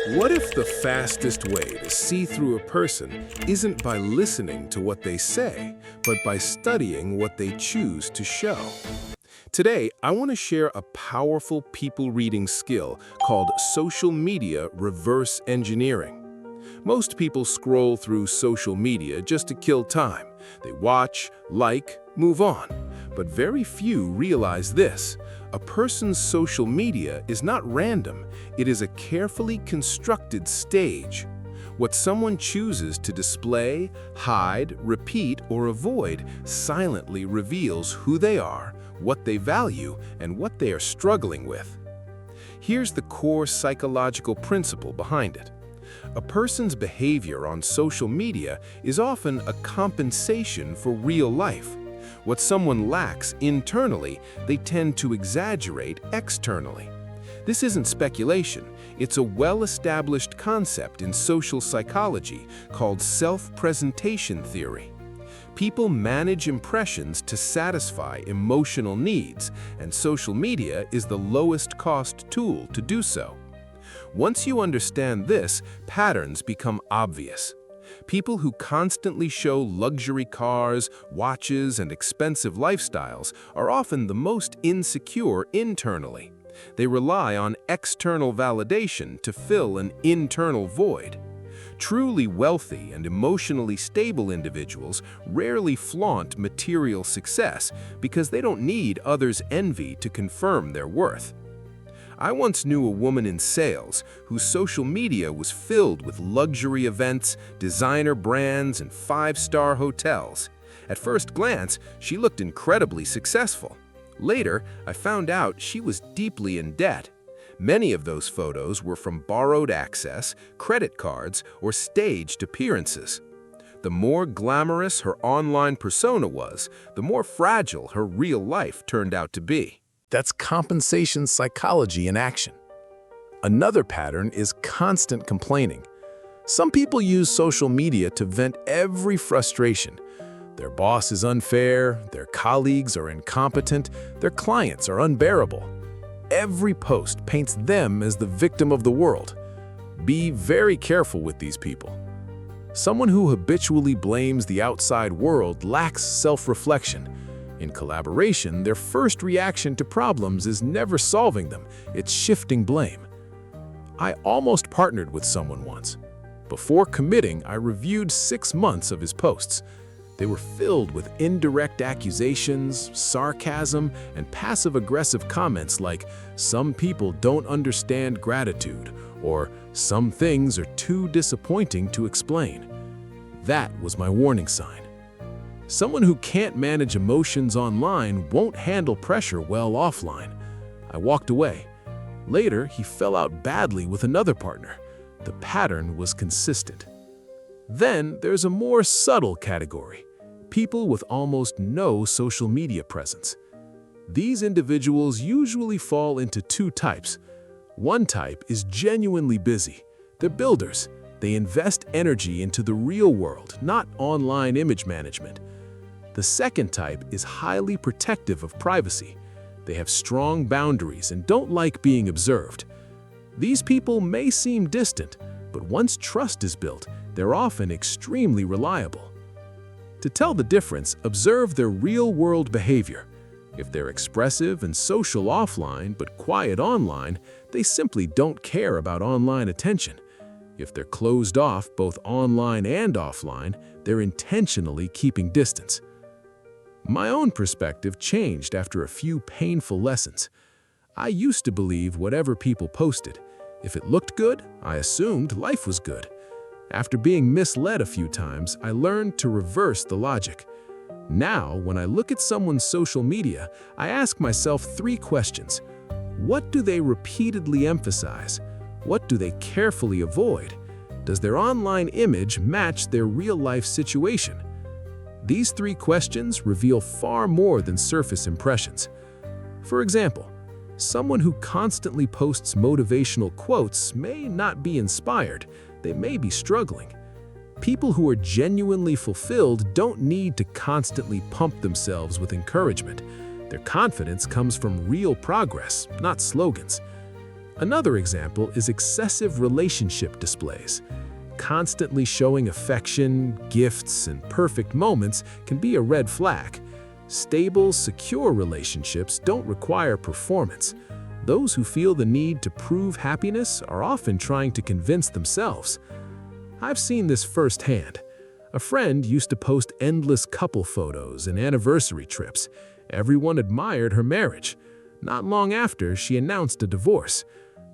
What if the fastest way to see through a person isn't by listening to what they say, but by studying what they choose to show? Today, I want to share a powerful people-reading skill called social media reverse engineering. Most people scroll through social media just to kill time. They watch, like, move on. But very few realize this. A person's social media is not random. It is a carefully constructed stage. What someone chooses to display, hide, repeat, or avoid silently reveals who they are, what they value, and what they are struggling with. Here's the core psychological principle behind it. A person's behavior on social media is often a compensation for real life. What someone lacks internally, they tend to exaggerate externally. This isn't speculation. It's a well-established concept in social psychology called self-presentation theory. People manage impressions to satisfy emotional needs, and social media is the lowest-cost tool to do so. Once you understand this, patterns become obvious. People who constantly show luxury cars, watches, and expensive lifestyles are often the most insecure internally. They rely on external validation to fill an internal void. Truly wealthy and emotionally stable individuals rarely flaunt material success because they don't need others' envy to confirm their worth. I once knew a woman in sales whose social media was filled with luxury events, designer brands, and five-star hotels. At first glance, she looked incredibly successful. Later, I found out she was deeply in debt. Many of those photos were from borrowed access, credit cards, or staged appearances. The more glamorous her online persona was, the more fragile her real life turned out to be. That's compensation psychology in action. Another pattern is constant complaining. Some people use social media to vent every frustration. Their boss is unfair, their colleagues are incompetent, their clients are unbearable. Every post paints them as the victim of the world. Be very careful with these people. Someone who habitually blames the outside world lacks self-reflection. In collaboration, their first reaction to problems is never solving them, it's shifting blame. I almost partnered with someone once. Before committing, I reviewed 6 months of his posts. They were filled with indirect accusations, sarcasm, and passive-aggressive comments like, "Some people don't understand gratitude," or "Some things are too disappointing to explain." That was my warning sign. Someone who can't manage emotions online won't handle pressure well offline. I walked away. Later, he fell out badly with another partner. The pattern was consistent. Then there's a more subtle category, people with almost no social media presence. These individuals usually fall into 2 types. One type is genuinely busy. They're builders. They invest energy into the real world, not online image management. The second type is highly protective of privacy. They have strong boundaries and don't like being observed. These people may seem distant, but once trust is built, they're often extremely reliable. To tell the difference, observe their real-world behavior. If they're expressive and social offline but quiet online, they simply don't care about online attention. If they're closed off both online and offline, they're intentionally keeping distance. My own perspective changed after a few painful lessons. I used to believe whatever people posted. If it looked good, I assumed life was good. After being misled a few times, I learned to reverse the logic. Now, when I look at someone's social media, I ask myself 3 questions. What do they repeatedly emphasize? What do they carefully avoid? Does their online image match their real-life situation? These 3 questions reveal far more than surface impressions. For example, someone who constantly posts motivational quotes may not be inspired, they may be struggling. People who are genuinely fulfilled don't need to constantly pump themselves with encouragement. Their confidence comes from real progress, not slogans. Another example is excessive relationship displays. Constantly showing affection, gifts, and perfect moments can be a red flag. Stable, secure relationships don't require performance. Those who feel the need to prove happiness are often trying to convince themselves. I've seen this firsthand. A friend used to post endless couple photos and anniversary trips. Everyone admired her marriage. Not long after, she announced a divorce.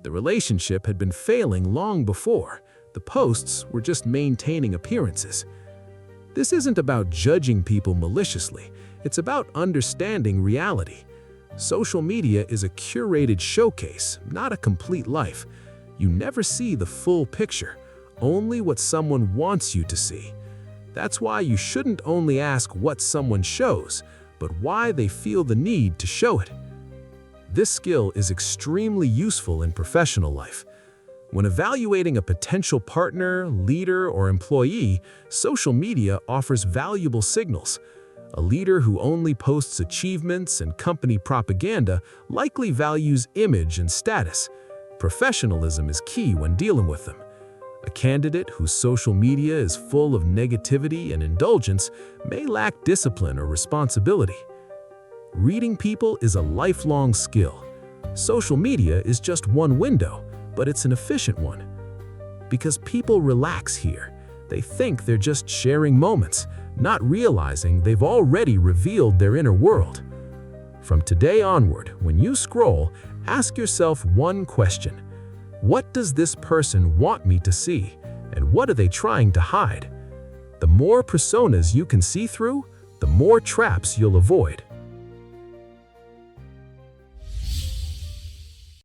The relationship had been failing long before. The posts were just maintaining appearances. This isn't about judging people maliciously. It's about understanding reality. Social media is a curated showcase, not a complete life. You never see the full picture, only what someone wants you to see. That's why you shouldn't only ask what someone shows, but why they feel the need to show it. This skill is extremely useful in professional life. When evaluating a potential partner, leader, or employee, social media offers valuable signals. A leader who only posts achievements and company propaganda likely values image and status. Professionalism is key when dealing with them. A candidate whose social media is full of negativity and indulgence may lack discipline or responsibility. Reading people is a lifelong skill. Social media is just one window, but it's an efficient one. Because people relax here. They think they're just sharing moments, not realizing they've already revealed their inner world. From today onward, when you scroll, ask yourself one question. What does this person want me to see, and what are they trying to hide? The more personas you can see through, the more traps you'll avoid.